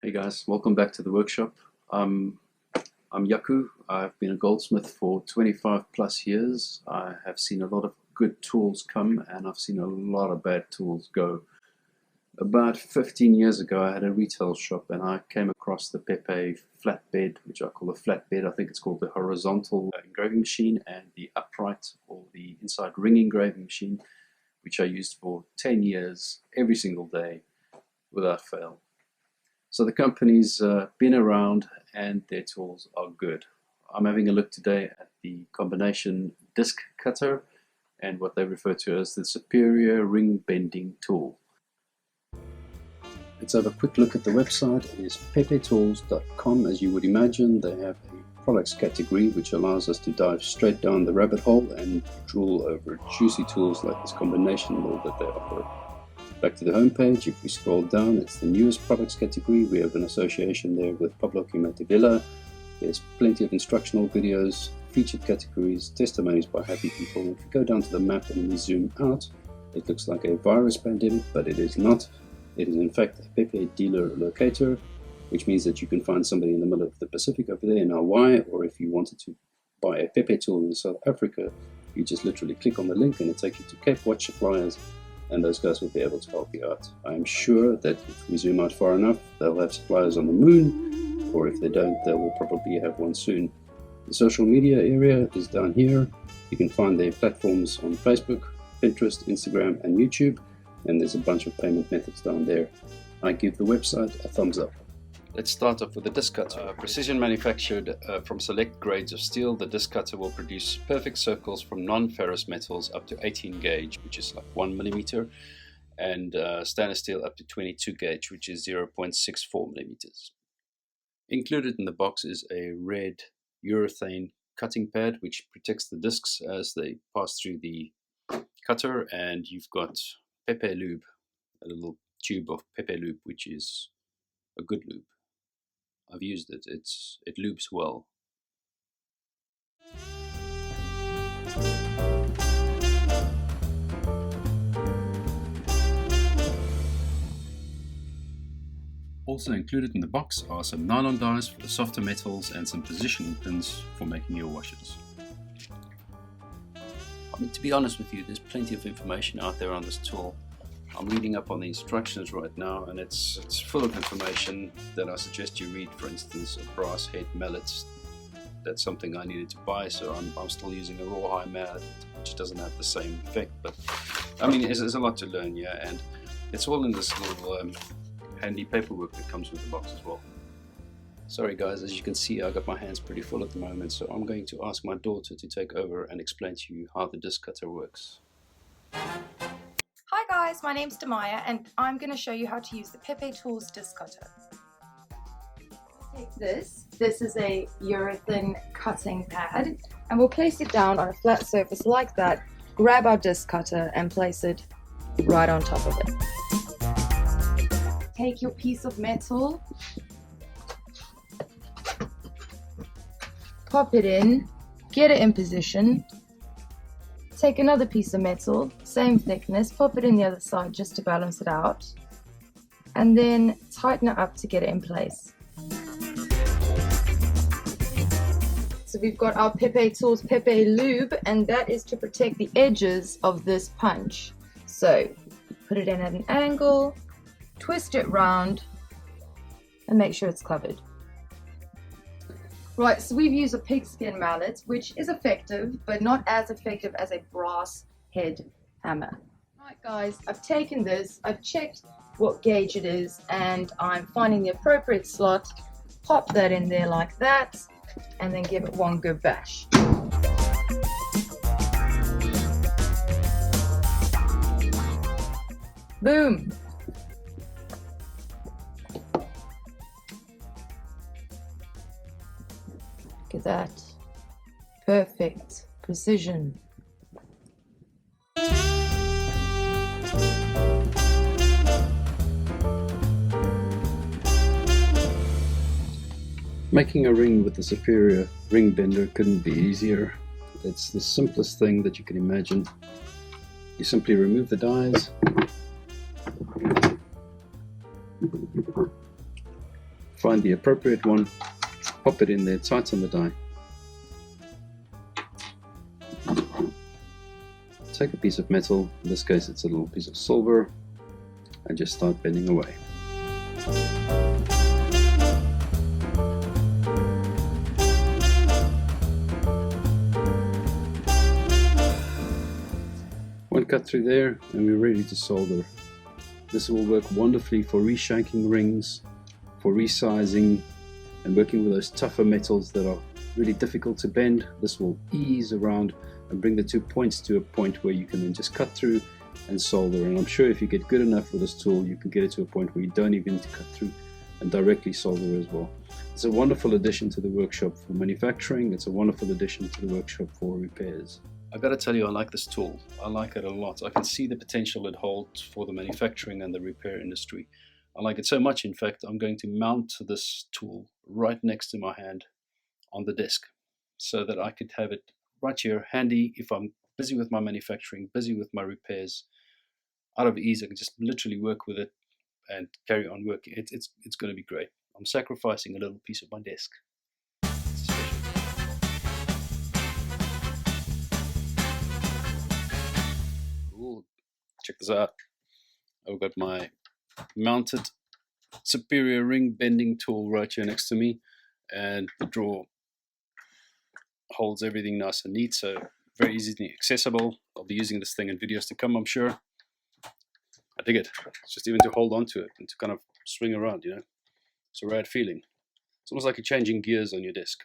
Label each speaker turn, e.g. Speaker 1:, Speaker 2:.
Speaker 1: Hey guys, welcome back to the workshop. I'm Yaku. I've been a goldsmith for 25 plus years. I have seen a lot of good tools come and I've seen a lot of bad tools go. About 15 years ago I had a retail shop and I came across the Pepe flatbed, which I call a flatbed. I think it's called the horizontal engraving machine, and the upright or the inside ring engraving machine, which I used for 10 years every single day without fail. So the company's been around and their tools are good. I'm having a look today at the combination disc cutter and what they refer to as the superior ring bending tool. Let's have a quick look at the website. It is pepetools.com. As you would imagine, they have a products category which allows us to dive straight down the rabbit hole and drool over juicy tools like this combination mill that they offer. Back to the home page, if we scroll down, it's the newest products category. We have an association there with Pablo Quimatevilla. There's plenty of instructional videos, featured categories, testimonies by happy people. If you go down to the map and we zoom out, it looks like a virus pandemic, but it is not. It is in fact a Pepe dealer locator, which means that you can find somebody in the middle of the Pacific over there in Hawaii, or if you wanted to buy a Pepe tool in South Africa, you just literally click on the link and it takes you to Cape Watch suppliers, and those guys will be able to help you out. I'm sure that if we zoom out far enough, they'll have suppliers on the moon, or if they don't, they will probably have one soon. The social media area is down here. You can find their platforms on Facebook, Pinterest, Instagram, and YouTube, and there's a bunch of payment methods down there. I give the website a thumbs up. Let's start off with the disc cutter. Precision manufactured from select grades of steel, the disc cutter will produce perfect circles from non-ferrous metals up to 18 gauge, which is like 1 millimeter, and stainless steel up to 22 gauge, which is 0.64 millimeters. Included in the box is a red urethane cutting pad, which protects the discs as they pass through the cutter, and you've got Pepe lube, a little tube of Pepe lube, which is a good lube. I've used it, it lubes well. Also included in the box are some nylon dies for the softer metals and some positioning pins for making your washers. I mean, to be honest with you, there's plenty of information out there on this tool. I'm reading up on the instructions right now, and it's full of information that I suggest you read. For instance, a brass head mallet. That's something I needed to buy, so I'm still using a rawhide mallet, which doesn't have the same effect. But I mean, there's a lot to learn, yeah, and it's all in this little handy paperwork that comes with the box as well. Sorry guys, as you can see, I got my hands pretty full at the moment, so I'm going to ask my daughter to take over and explain to you how the disc cutter works.
Speaker 2: Hi guys, my name's Demaya and I'm going to show you how to use the Pepe Tools disc cutter. Take this is a urethane cutting pad, and we'll place it down on a flat surface like that, grab our disc cutter and place it right on top of it. Take your piece of metal, pop it in, get it in position. Take another piece of metal, same thickness, pop it in the other side just to balance it out, and then tighten it up to get it in place. So we've got our Pepe Tools Pepe Lube, and that is to protect the edges of this punch. So put it in at an angle, twist it round, and make sure it's covered. Right, so we've used a pigskin mallet, which is effective, but not as effective as a brass head hammer. Right guys, I've taken this, I've checked what gauge it is, and I'm finding the appropriate slot, pop that in there like that, and then give it one good bash. Boom! Look at that. Perfect precision.
Speaker 1: Making a ring with the superior ring bender couldn't be easier. It's the simplest thing that you can imagine. You simply remove the dies, Find the appropriate one, pop it in there, tight on the die. Take a piece of metal, in this case it's a little piece of silver, and just start bending away. One cut through there and we're ready to solder. This will work wonderfully for reshanking rings, for resizing, and working with those tougher metals that are really difficult to bend. This will ease around and bring the 2 points to a point where you can then just cut through and solder. And I'm sure if you get good enough with this tool, you can get it to a point where you don't even need to cut through and directly solder as well. It's a wonderful addition to the workshop for manufacturing. It's a wonderful addition to the workshop for repairs. I've got to tell you, I like this tool. I like it a lot. I can see the potential it holds for the manufacturing and the repair industry. I like it so much, in fact, I'm going to mount this tool right next to my hand on the desk so that I could have it right here handy if I'm busy with my manufacturing, busy with my repairs. Out of ease, I can just literally work with it and carry on working. It's going to be great. I'm sacrificing a little piece of my desk. Cool. Check this out. I've got my mounted superior ring bending tool right here next to me, and the drawer holds everything nice and neat, so very easily accessible. I'll be using this thing in videos to come, I'm sure. I dig it. It's just even to hold on to it and to kind of swing around, you know. It's a rad feeling. It's almost like you're changing gears on your desk.